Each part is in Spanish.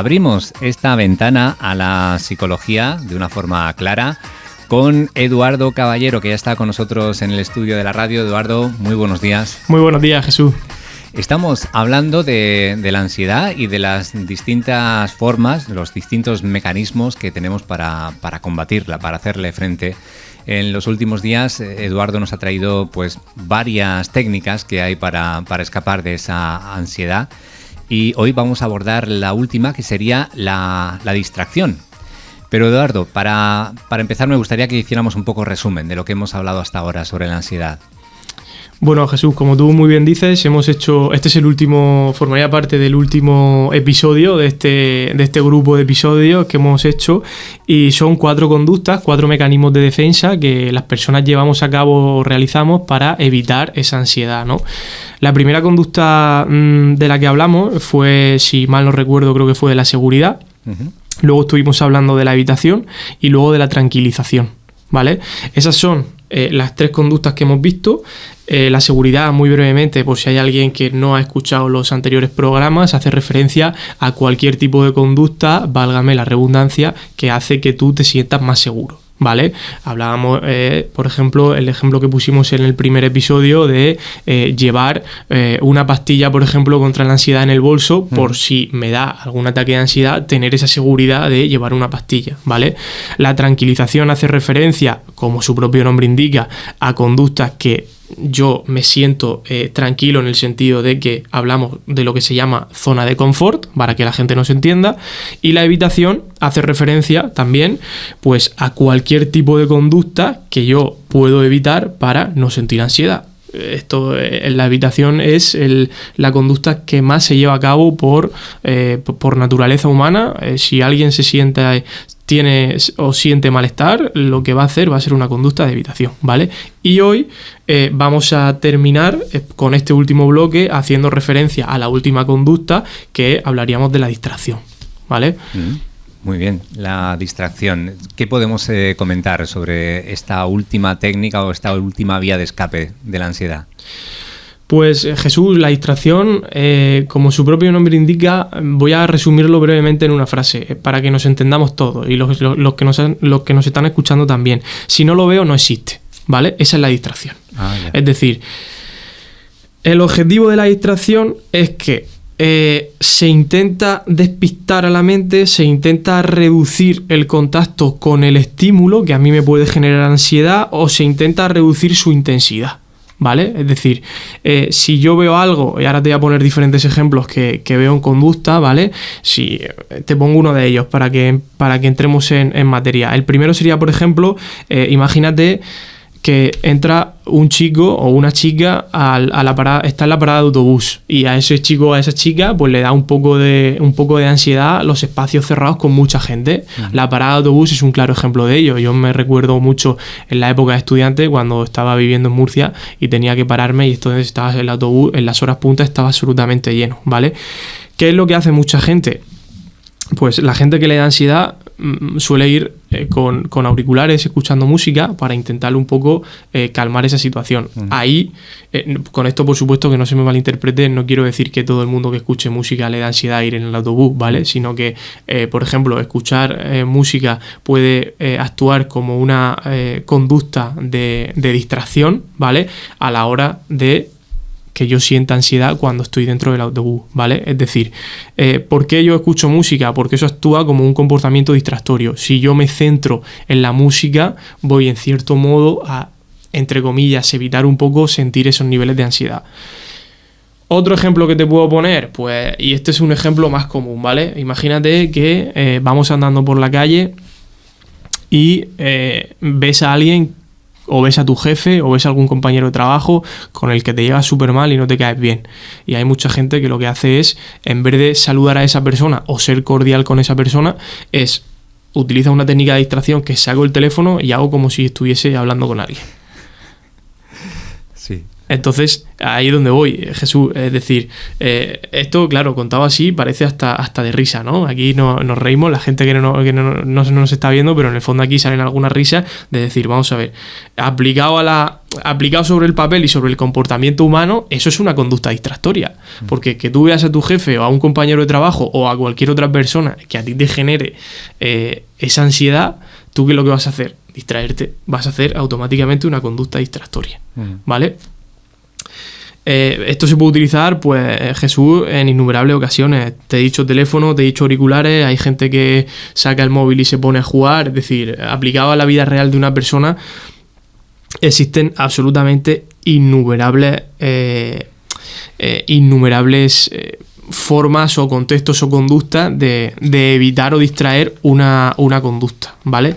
abrimos esta ventana a la psicología de una forma clara con Eduardo Caballero, que ya está con nosotros en el estudio de la radio. Eduardo, muy buenos días. Muy buenos días, Jesús. Estamos hablando de la ansiedad y de las distintas formas, los distintos mecanismos que tenemos para combatirla, para hacerle frente. En los últimos días, Eduardo nos ha traído pues varias técnicas que hay para escapar de esa ansiedad. Y hoy vamos a abordar la última, que sería la distracción. Pero Eduardo, para empezar me gustaría que hiciéramos un poco resumen de lo que hemos hablado hasta ahora sobre la ansiedad. Bueno, Jesús, como tú muy bien dices, este es el último, formaría parte del último episodio de este grupo de episodios que hemos hecho, y son 4 conductas, 4 mecanismos de defensa que las personas llevamos a cabo o realizamos para evitar esa ansiedad, ¿no? La primera conducta de la que hablamos fue, si mal no recuerdo, creo que fue de la seguridad. Uh-huh. Luego estuvimos hablando de la evitación y luego de la tranquilización, ¿vale? Esas son las 3 conductas que hemos visto. La seguridad, muy brevemente, por si hay alguien que no ha escuchado los anteriores programas, hace referencia a cualquier tipo de conducta, válgame la redundancia, que hace que tú te sientas más seguro, ¿vale? Hablábamos, por ejemplo, el ejemplo que pusimos en el primer episodio de llevar una pastilla, por ejemplo, contra la ansiedad en el bolso, por si me da algún ataque de ansiedad, tener esa seguridad de llevar una pastilla, ¿vale? La tranquilización hace referencia, como su propio nombre indica, a conductas que yo me siento tranquilo, en el sentido de que hablamos de lo que se llama zona de confort, para que la gente nos entienda. Y la evitación hace referencia también pues a cualquier tipo de conducta que yo puedo evitar para no sentir ansiedad. Esto, la evitación es la conducta que más se lleva a cabo por naturaleza humana. Si alguien tiene o siente malestar, lo que va a hacer va a ser una conducta de evitación, ¿vale? Y hoy vamos a terminar con este último bloque haciendo referencia a la última conducta, que hablaríamos de la distracción, ¿vale? Muy bien, la distracción. ¿Qué podemos comentar sobre esta última técnica o esta última vía de escape de la ansiedad? Pues Jesús, la distracción, como su propio nombre indica, voy a resumirlo brevemente en una frase, para que nos entendamos todos y los que nos están escuchando también. Si no lo veo, no existe, ¿vale? Esa es la distracción. Es decir, el objetivo de la distracción es que se intenta despistar a la mente, se intenta reducir el contacto con el estímulo que a mí me puede generar ansiedad, o se intenta reducir su intensidad, ¿vale? Es decir, si yo veo algo, y ahora te voy a poner diferentes ejemplos que veo en conducta, ¿vale? Si te pongo uno de ellos para que entremos en materia. El primero sería, por ejemplo, imagínate que entra un chico o una chica a la parada, está en la parada de autobús, y a ese chico o a esa chica pues le da un poco de ansiedad los espacios cerrados con mucha gente. La parada de autobús es un claro ejemplo de ello. Yo me recuerdo mucho en la época de estudiante, cuando estaba viviendo en Murcia y tenía que pararme, y entonces estaba el autobús en las horas punta, estaba absolutamente lleno, ¿vale? ¿Qué es lo que hace mucha gente? Pues la gente que le da ansiedad suele ir con auriculares escuchando música para intentar un poco calmar esa situación. Ahí, con esto por supuesto que no se me malinterprete, no quiero decir que todo el mundo que escuche música le da ansiedad ir en el autobús, ¿vale? Sino que, por ejemplo, escuchar música puede actuar como una conducta de distracción, ¿vale? A la hora de que yo sienta ansiedad cuando estoy dentro del autobús, ¿vale? Es decir, ¿por qué yo escucho música? Porque eso actúa como un comportamiento distractorio. Si yo me centro en la música, voy en cierto modo a, entre comillas, evitar un poco sentir esos niveles de ansiedad. Otro ejemplo que te puedo poner, pues, y este es un ejemplo más común, ¿vale? Imagínate que vamos andando por la calle y ves a alguien, o ves a tu jefe, o ves a algún compañero de trabajo con el que te llevas súper mal y no te caes bien. Y hay mucha gente que lo que hace es, en vez de saludar a esa persona o ser cordial con esa persona, utiliza una técnica de distracción, que saco el teléfono y hago como si estuviese hablando con alguien. Sí. Entonces, ahí es donde voy, Jesús. Es decir, esto, claro, contado así, parece hasta de risa, ¿no? Aquí nos reímos, la gente que no nos está viendo, pero en el fondo aquí salen algunas risas de decir, vamos a ver, aplicado a aplicado sobre el papel y sobre el comportamiento humano, eso es una conducta distractoria. Porque que tú veas a tu jefe o a un compañero de trabajo o a cualquier otra persona que a ti te genere esa ansiedad, ¿tú qué es lo que vas a hacer? Distraerte. Vas a hacer automáticamente una conducta distractoria. ¿Vale? Esto se puede utilizar, pues, Jesús, en innumerables ocasiones. Te he dicho teléfono, te he dicho auriculares, hay gente que saca el móvil y se pone a jugar. Es decir, aplicado a la vida real de una persona, existen absolutamente innumerables formas o contextos o conductas de evitar o distraer una conducta, ¿vale?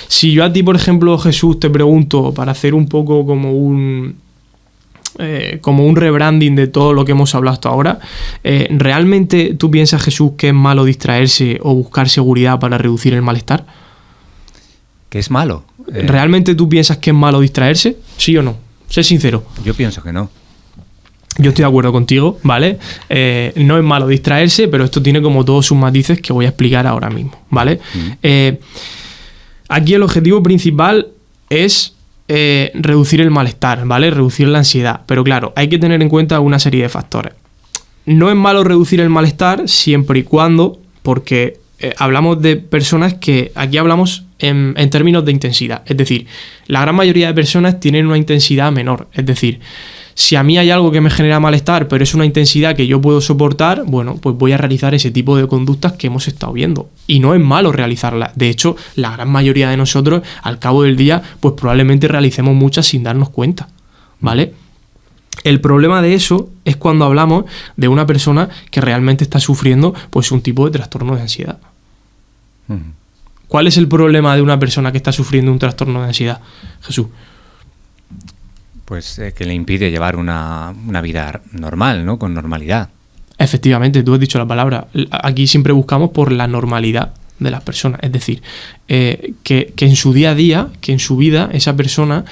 Si yo a ti, por ejemplo, Jesús, te pregunto, para hacer un poco como un rebranding de todo lo que hemos hablado hasta ahora, ¿realmente tú piensas, Jesús, que es malo distraerse o buscar seguridad para reducir el malestar? ¿Que es malo? ¿Realmente tú piensas que es malo distraerse? ¿Sí o no? Sé sincero. Yo pienso que no. Yo estoy de acuerdo contigo, ¿vale? No es malo distraerse, pero esto tiene como todos sus matices que voy a explicar ahora mismo, ¿vale? Aquí el objetivo principal es reducir el malestar, ¿vale? Reducir la ansiedad. Pero claro, hay que tener en cuenta una serie de factores. No es malo reducir el malestar siempre y cuando, porque hablamos de personas que aquí hablamos en términos de intensidad. Es decir, la gran mayoría de personas tienen una intensidad menor. Es decir, si a mí hay algo que me genera malestar, pero es una intensidad que yo puedo soportar, bueno, pues voy a realizar ese tipo de conductas que hemos estado viendo. Y no es malo realizarlas. De hecho, la gran mayoría de nosotros, al cabo del día, pues probablemente realicemos muchas sin darnos cuenta, ¿vale? El problema de eso es cuando hablamos de una persona que realmente está sufriendo, pues, un tipo de trastorno de ansiedad. ¿Cuál es el problema de una persona que está sufriendo un trastorno de ansiedad, Jesús? Pues que le impide llevar una vida normal, ¿no? Con normalidad. Efectivamente, tú has dicho la palabra. Aquí siempre buscamos por la normalidad de las personas. Es decir, que en su día a día, que en su vida, esa persona,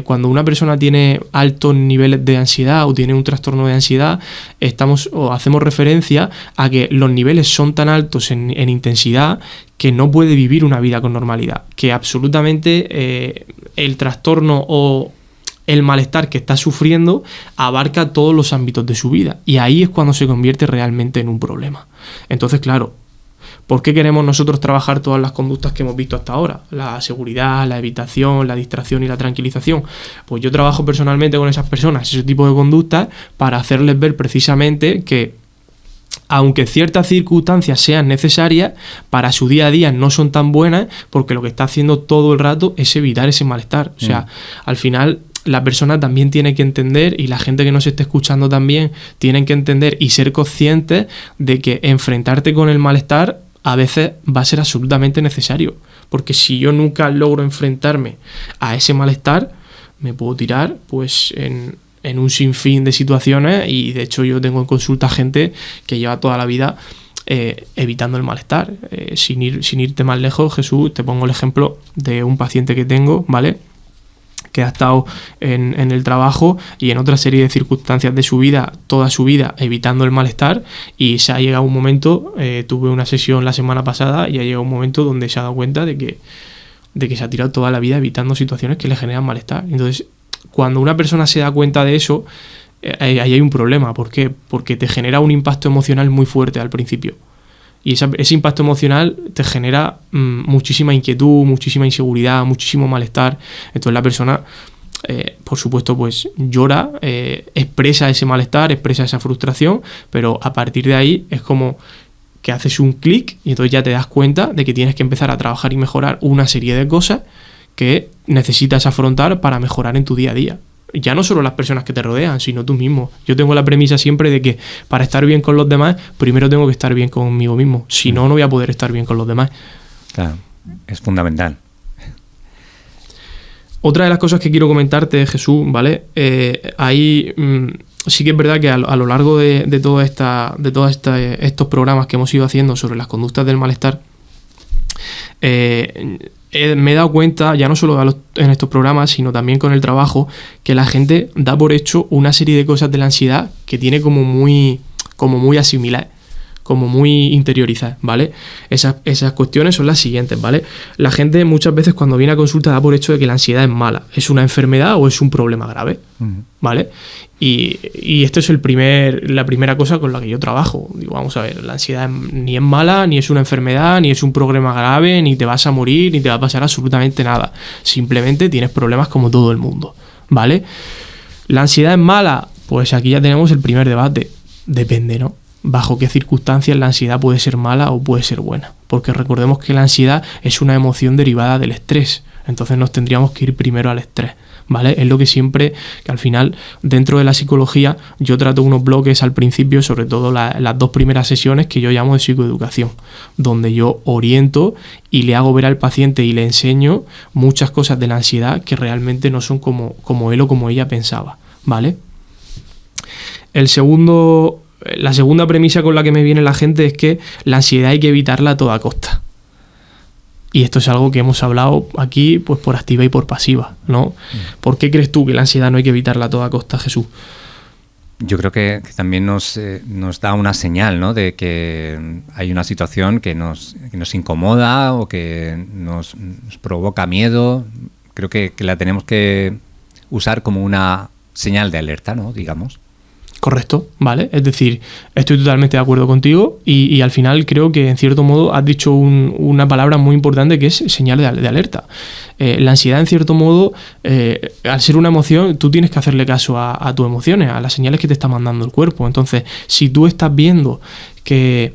cuando una persona tiene altos niveles de ansiedad o tiene un trastorno de ansiedad, hacemos referencia a que los niveles son tan altos en intensidad que no puede vivir una vida con normalidad. Que absolutamente el trastorno o el malestar que está sufriendo abarca todos los ámbitos de su vida. Y ahí es cuando se convierte realmente en un problema. Entonces, claro, ¿por qué queremos nosotros trabajar todas las conductas que hemos visto hasta ahora? La seguridad, la evitación, la distracción y la tranquilización. Pues yo trabajo personalmente con esas personas, ese tipo de conductas, para hacerles ver precisamente que aunque ciertas circunstancias sean necesarias, para su día a día no son tan buenas, porque lo que está haciendo todo el rato es evitar ese malestar. O sea, al final la persona también tiene que entender, y la gente que nos esté escuchando también tienen que entender y ser conscientes de que enfrentarte con el malestar a veces va a ser absolutamente necesario. Porque si yo nunca logro enfrentarme a ese malestar, me puedo tirar pues en un sinfín de situaciones, y de hecho yo tengo en consulta gente que lleva toda la vida evitando el malestar. Sin irte más lejos, Jesús, te pongo el ejemplo de un paciente que tengo, ¿vale?, que ha estado en el trabajo y en otra serie de circunstancias de su vida, toda su vida, evitando el malestar, y se ha llegado un momento, tuve una sesión la semana pasada, y ha llegado un momento donde se ha dado cuenta de que se ha tirado toda la vida evitando situaciones que le generan malestar. Entonces, cuando una persona se da cuenta de eso, ahí hay un problema. ¿Por qué? Porque te genera un impacto emocional muy fuerte al principio. Y ese impacto emocional te genera muchísima inquietud, muchísima inseguridad, muchísimo malestar. Entonces la persona, por supuesto, pues llora, expresa ese malestar, expresa esa frustración, pero a partir de ahí es como que haces un clic y entonces ya te das cuenta de que tienes que empezar a trabajar y mejorar una serie de cosas que necesitas afrontar para mejorar en tu día a día. Ya no solo las personas que te rodean, sino tú mismo. Yo tengo la premisa siempre de que para estar bien con los demás, primero tengo que estar bien conmigo mismo. Si no, no voy a poder estar bien con los demás. Claro, es fundamental. Otra de las cosas que quiero comentarte, Jesús, ¿vale? Ahí sí que es verdad que a lo largo de todos estos programas que hemos ido haciendo sobre las conductas del malestar, me he dado cuenta, ya no solo en estos programas, sino también con el trabajo, que la gente da por hecho una serie de cosas de la ansiedad que tiene como muy asimiladas. como muy interiorizadas, ¿vale? Esas cuestiones son las siguientes, ¿vale? La gente muchas veces cuando viene a consulta da por hecho de que la ansiedad es mala, es una enfermedad o es un problema grave, ¿vale? Y esto es la primera cosa con la que yo trabajo. Digo, vamos a ver, la ansiedad ni es mala, ni es una enfermedad, ni es un problema grave, ni te vas a morir, ni te va a pasar absolutamente nada. Simplemente tienes problemas como todo el mundo, ¿vale? ¿La ansiedad es mala? Pues aquí ya tenemos el primer debate. Depende, ¿no? Bajo qué circunstancias la ansiedad puede ser mala o puede ser buena. Porque recordemos que la ansiedad es una emoción derivada del estrés. Entonces nos tendríamos que ir primero al estrés, ¿vale? Es lo que siempre, que al final, dentro de la psicología, yo trato unos bloques al principio, sobre todo las 2 primeras sesiones que yo llamo de psicoeducación, donde yo oriento y le hago ver al paciente y le enseño muchas cosas de la ansiedad que realmente no son como él o como ella pensaba, ¿vale? La segunda premisa con la que me viene la gente es que la ansiedad hay que evitarla a toda costa. Y esto es algo que hemos hablado aquí pues por activa y por pasiva, ¿no? ¿Por qué crees tú que la ansiedad no hay que evitarla a toda costa, Jesús? Yo creo que también nos da una señal, ¿no? De que hay una situación que nos incomoda o que nos provoca miedo. Creo que la tenemos que usar como una señal de alerta, ¿no? Digamos. Correcto, ¿vale? Es decir, estoy totalmente de acuerdo contigo y al final creo que en cierto modo has dicho una palabra muy importante que es señal de alerta. La ansiedad en cierto modo, al ser una emoción, tú tienes que hacerle caso a tus emociones, a las señales que te está mandando el cuerpo. Entonces, si tú estás viendo que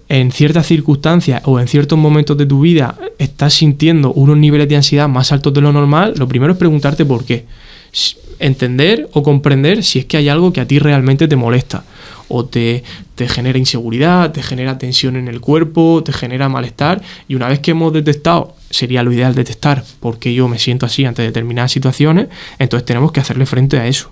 en ciertas circunstancias o en ciertos momentos de tu vida estás sintiendo unos niveles de ansiedad más altos de lo normal, lo primero es preguntarte por qué. Entender o comprender si es que hay algo que a ti realmente te molesta o te genera inseguridad, te genera tensión en el cuerpo, te genera malestar, y una vez que hemos detectado, sería lo ideal detectar por qué yo me siento así ante determinadas situaciones, entonces tenemos que hacerle frente a eso.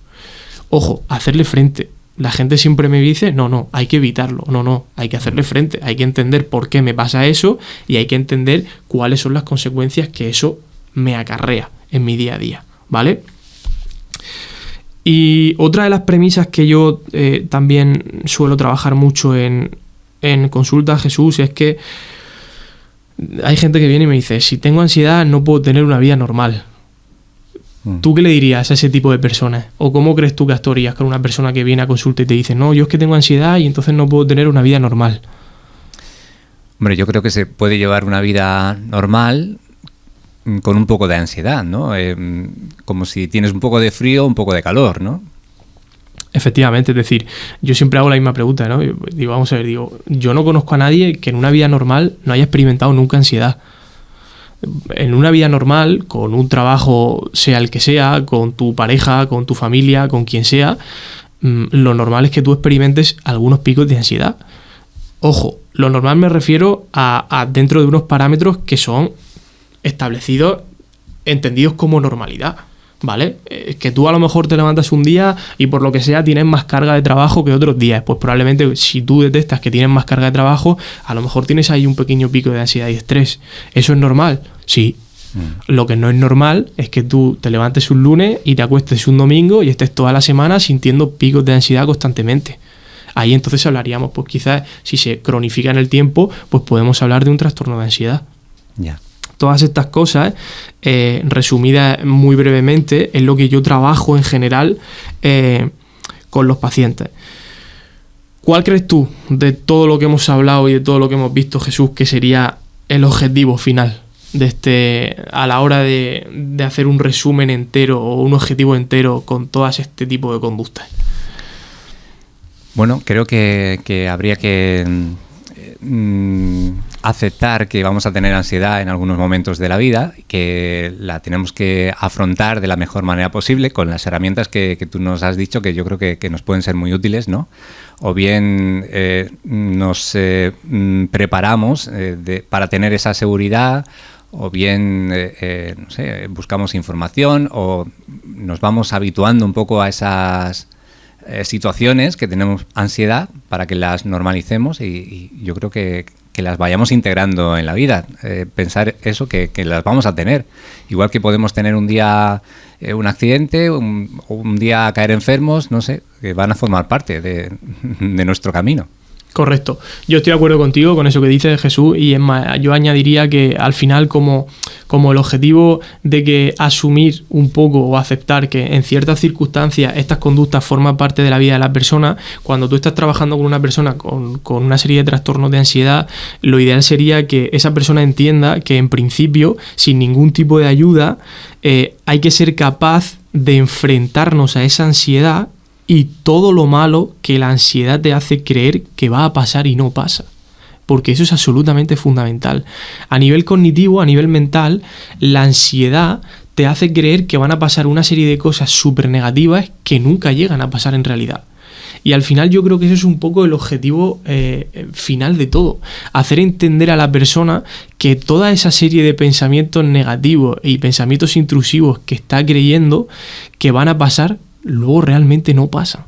Ojo, hacerle frente. La gente siempre me dice, no, hay que evitarlo, no, hay que hacerle frente, hay que entender por qué me pasa eso y hay que entender cuáles son las consecuencias que eso me acarrea en mi día a día, ¿vale? Y otra de las premisas que yo también suelo trabajar mucho en consulta, Jesús, es que hay gente que viene y me dice, si tengo ansiedad no puedo tener una vida normal. ¿Tú qué le dirías a ese tipo de personas? ¿O cómo crees tú que actuarías con una persona que viene a consulta y te dice, no, yo es que tengo ansiedad y entonces no puedo tener una vida normal? Hombre, yo creo que se puede llevar una vida normal con un poco de ansiedad, ¿no? Como si tienes un poco de frío, un poco de calor, ¿no? Efectivamente, es decir, yo siempre hago la misma pregunta, ¿no? Digo, vamos a ver, yo no conozco a nadie que en una vida normal no haya experimentado nunca ansiedad. En una vida normal, con un trabajo, sea el que sea, con tu pareja, con tu familia, con quien sea, lo normal es que tú experimentes algunos picos de ansiedad. Ojo, lo normal me refiero a dentro de unos parámetros que son establecidos, entendidos como normalidad, ¿vale? Que tú a lo mejor te levantas un día y por lo que sea tienes más carga de trabajo que otros días, pues probablemente si tú detectas que tienes más carga de trabajo, a lo mejor tienes ahí un pequeño pico de ansiedad y estrés. ¿Eso es normal? Sí. Lo que no es normal es que tú te levantes un lunes y te acuestes un domingo y estés toda la semana sintiendo picos de ansiedad constantemente. Ahí entonces hablaríamos, pues quizás si se cronifica en el tiempo, pues podemos hablar de un trastorno de ansiedad. Ya. Todas estas cosas, resumidas muy brevemente, es lo que yo trabajo en general con los pacientes. ¿Cuál crees tú de todo lo que hemos hablado y de todo lo que hemos visto, Jesús, que sería el objetivo final de a la hora de hacer un resumen entero o un objetivo entero con todas este tipo de conductas? Bueno, creo que habría que aceptar que vamos a tener ansiedad en algunos momentos de la vida, que la tenemos que afrontar de la mejor manera posible con las herramientas que tú nos has dicho, que yo creo que nos pueden ser muy útiles, ¿no? O bien nos preparamos para tener esa seguridad, o bien no sé, buscamos información o nos vamos habituando un poco a esas situaciones que tenemos ansiedad para que las normalicemos y yo creo que las vayamos integrando en la vida. Pensar eso, que las vamos a tener. Igual que podemos tener un día un accidente, un día caer enfermos, no sé, que van a formar parte de nuestro camino. Correcto. Yo estoy de acuerdo contigo con eso que dices, Jesús, y es más, yo añadiría que al final como el objetivo de que asumir un poco o aceptar que en ciertas circunstancias estas conductas forman parte de la vida de la persona, cuando tú estás trabajando con una persona con una serie de trastornos de ansiedad, lo ideal sería que esa persona entienda que en principio, sin ningún tipo de ayuda, hay que ser capaz de enfrentarnos a esa ansiedad y todo lo malo que la ansiedad te hace creer que va a pasar y no pasa. Porque eso es absolutamente fundamental. A nivel cognitivo, a nivel mental, la ansiedad te hace creer que van a pasar una serie de cosas súper negativas que nunca llegan a pasar en realidad. Y al final yo creo que eso es un poco el objetivo final de todo. Hacer entender a la persona que toda esa serie de pensamientos negativos y pensamientos intrusivos que está creyendo que van a pasar, luego realmente no pasa.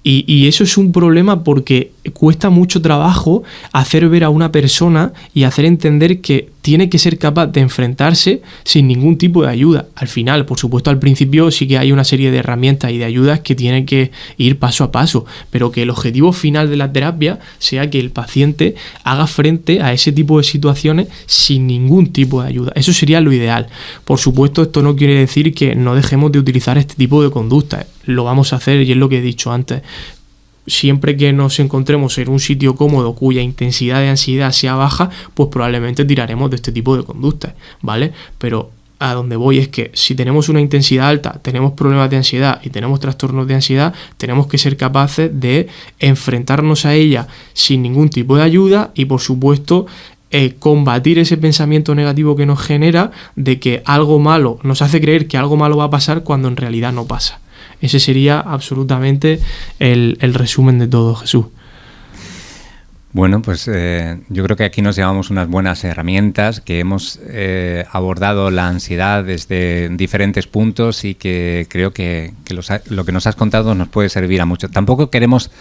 Y eso es un problema porque cuesta mucho trabajo hacer ver a una persona y hacer entender que tiene que ser capaz de enfrentarse sin ningún tipo de ayuda. Al final, por supuesto, al principio sí que hay una serie de herramientas y de ayudas que tienen que ir paso a paso, pero que el objetivo final de la terapia sea que el paciente haga frente a ese tipo de situaciones sin ningún tipo de ayuda. Eso sería lo ideal. Por supuesto, esto no quiere decir que no dejemos de utilizar este tipo de conductas. Lo vamos a hacer y es lo que he dicho antes. Siempre que nos encontremos en un sitio cómodo cuya intensidad de ansiedad sea baja, pues probablemente tiraremos de este tipo de conductas, ¿vale? Pero a donde voy es que si tenemos una intensidad alta, tenemos problemas de ansiedad y tenemos trastornos de ansiedad, tenemos que ser capaces de enfrentarnos a ella sin ningún tipo de ayuda y, por supuesto, combatir ese pensamiento negativo que nos genera de que algo malo nos hace creer que algo malo va a pasar cuando en realidad no pasa. Ese sería absolutamente el resumen de todo, Jesús. Bueno, pues yo creo que aquí nos llevamos unas buenas herramientas, que hemos abordado la ansiedad desde diferentes puntos y que creo que lo que nos has contado nos puede servir a mucho. Tampoco queremos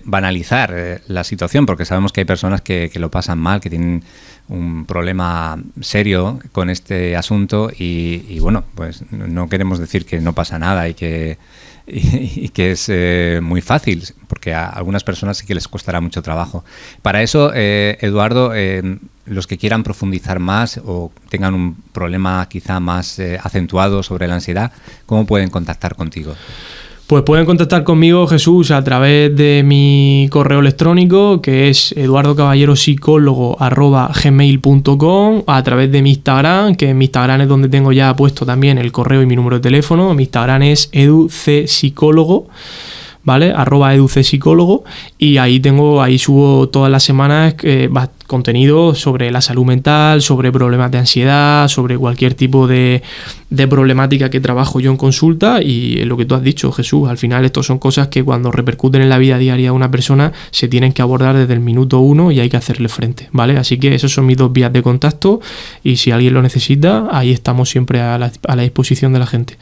banalizar la situación, porque sabemos que hay personas que lo pasan mal, que tienen un problema serio con este asunto y bueno, pues no queremos decir que no pasa nada y que es muy fácil, porque a algunas personas sí que les costará mucho trabajo. Para eso, Eduardo, los que quieran profundizar más o tengan un problema quizá más acentuado sobre la ansiedad, ¿cómo pueden contactar contigo? Pues pueden contactar conmigo, Jesús, a través de mi correo electrónico, que es eduardocaballerosicólogo@gmail.com, a través de mi Instagram, que en mi Instagram es donde tengo ya puesto también el correo y mi número de teléfono. Mi Instagram es educpsicólogo, ¿vale? @educpsicólogo, y ahí subo todas las semanas contenido sobre la salud mental, sobre problemas de ansiedad, sobre cualquier tipo de problemática que trabajo yo en consulta. Y lo que tú has dicho, Jesús, al final estos son cosas que cuando repercuten en la vida diaria de una persona se tienen que abordar desde el minuto 1 y hay que hacerle frente, ¿vale? Así que esos son mis 2 vías de contacto y si alguien lo necesita, ahí estamos siempre a la disposición de la gente.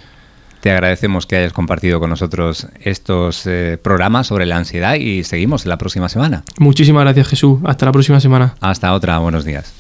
Te agradecemos que hayas compartido con nosotros estos programas sobre la ansiedad y seguimos la próxima semana. Muchísimas gracias, Jesús. Hasta la próxima semana. Hasta otra. Buenos días.